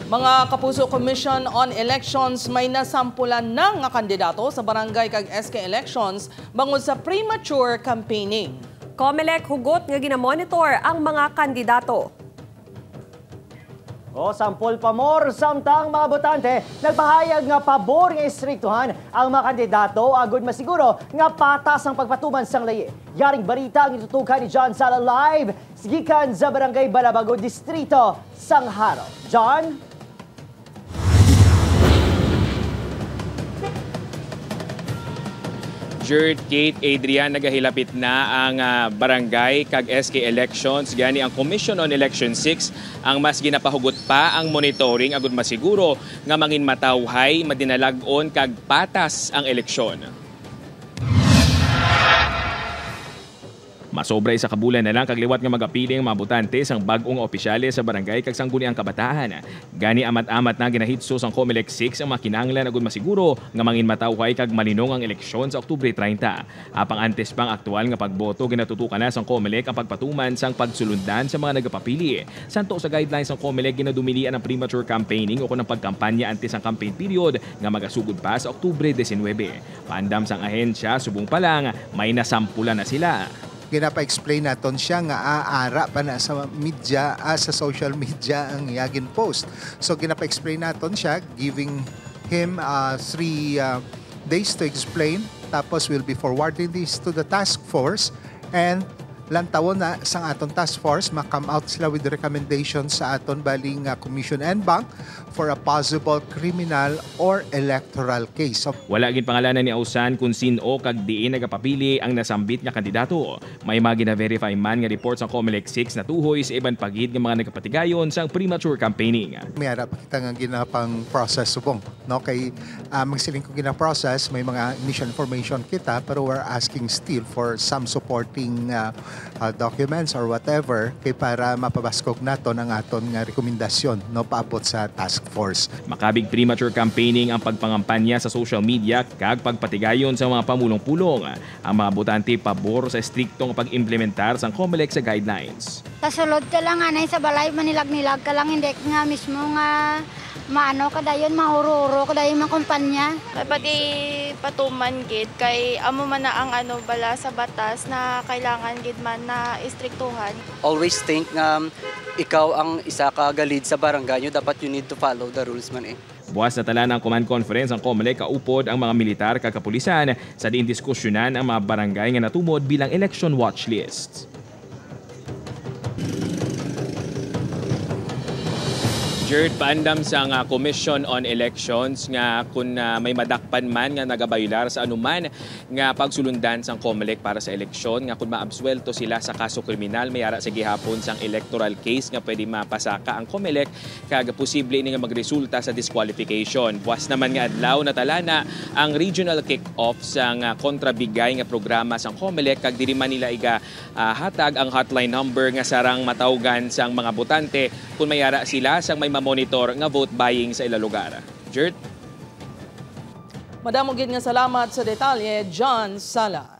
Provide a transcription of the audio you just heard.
Mga kapuso, Commission on Elections may nasampulan ng nga kandidato sa barangay kag SK Elections bangod sa premature campaigning. COMELEC hugot nga ginamonitor ang mga kandidato. Sampol pa more samtang mga botante nagpahayag nga pabor nga istriktuhan ang mga kandidato agud masiguro nga patas ang pagpatuman sang layi. Yaring balita ang itutukan ni John Sala live gikan sa barangay Balabago Distrito, Sangharo. John? Kate Adrian, nagahilapit na ang barangay kag SK Elections. Gani ang Commission on Election 6 ang mas ginapahugot pa ang monitoring agud masiguro nga mangin matawhay madinalag-on kag patas ang eleksyon. Masobra sa kabulan na lang kagliwat nga magapiling mga botante sang bag-ong opisyales sa barangay kag sangguniang kabataan. Gani amat-amat na ginahitso sang COMELEC 6 ang makinahanglan agud masiguro nga mangin matawhay kag malinong ang eleksyon sa Oktubre 30. Apang antes pang aktual nga pagboto ginatutukan na sang COMELEC ang pagpatuman sang pagsulundan sa mga nagapapili. Santo sa guidelines sang COMELEC ginadumilian ang premature campaigning o kunang pagkampanya antes ang campaign period nga magasugod pa sa Oktubre 19. Paandam sang ahensya subong pa lang may nasampulan na sila. Ginapa-explain naton siya nga aara pa na sa media, sa social media ang yagin post. So ginapa-explain naton siya, giving him 3 days to explain. Tapos we'll be forwarding this to the task force and lantawon na sang aton task force ma-come out sila with the recommendations sa aton baling commission and bank for a possible criminal or electoral case. Wala gid pangalanan ni Ausan kung sino kag diin nagapapili ang nasambit nga kandidato. May mga gina-verify man nga reports ang COMELEC 6 na tuhoy sa iban pagid nga mga nagapatigayon sang premature campaigning. May ara pa kita nga ginapang process subong, no? Kay magsiling ko gina-process, may mga initial information kita pero we're asking still for some supporting documents or whatever kay para mapabaskog naton ang aton nga rekomendasyon no paabot sa task force. Makabig premature campaigning ang pagpangampanya sa social media kag pagpatigayon sa mga pamulong-pulong. Ang mga botante pabor sa striktong pag-implementar sang COMELEC sa guidelines. Kasulod ka lang anay sa balay manilag-nilag ka lang hindi nga mismo nga maano kadayon mahuro-huro kadayon mga kumpanya. Pati patuman gid kay amo man na ang bala sa batas na kailangan gid man na istriktuhan. Always think ikaw ang isa ka galid sa barangay nyo, dapat you need to follow the rules man eh. Buwas na tala ng command conference ang COMELEC kaupod ang mga militar kag kapulisan sa diin diskusyonan ang mga barangay nga natumod bilang election watch lists. Paandam sang Commission on Elections nga kung may madakpan man nga nagabayular sa anuman nga pagsulundan sang COMELEC para sa eleksyon nga kung maabsuelto sila sa kaso kriminal may ara sa gihapon sang electoral case nga pwede mapasaka ang COMELEC kag posible ni nga magresulta sa disqualification. Buwas naman nga adlaw na talana ang regional kick-off sang kontrabigay nga programa sang COMELEC kag diri man nila iga hatag ang hotline number nga sarang matawgan sang mga botante kung may ara sila sang may monitor nga vote buying sa ila lugar. Jert? Madamo gid nga salamat sa detalye, John Sala.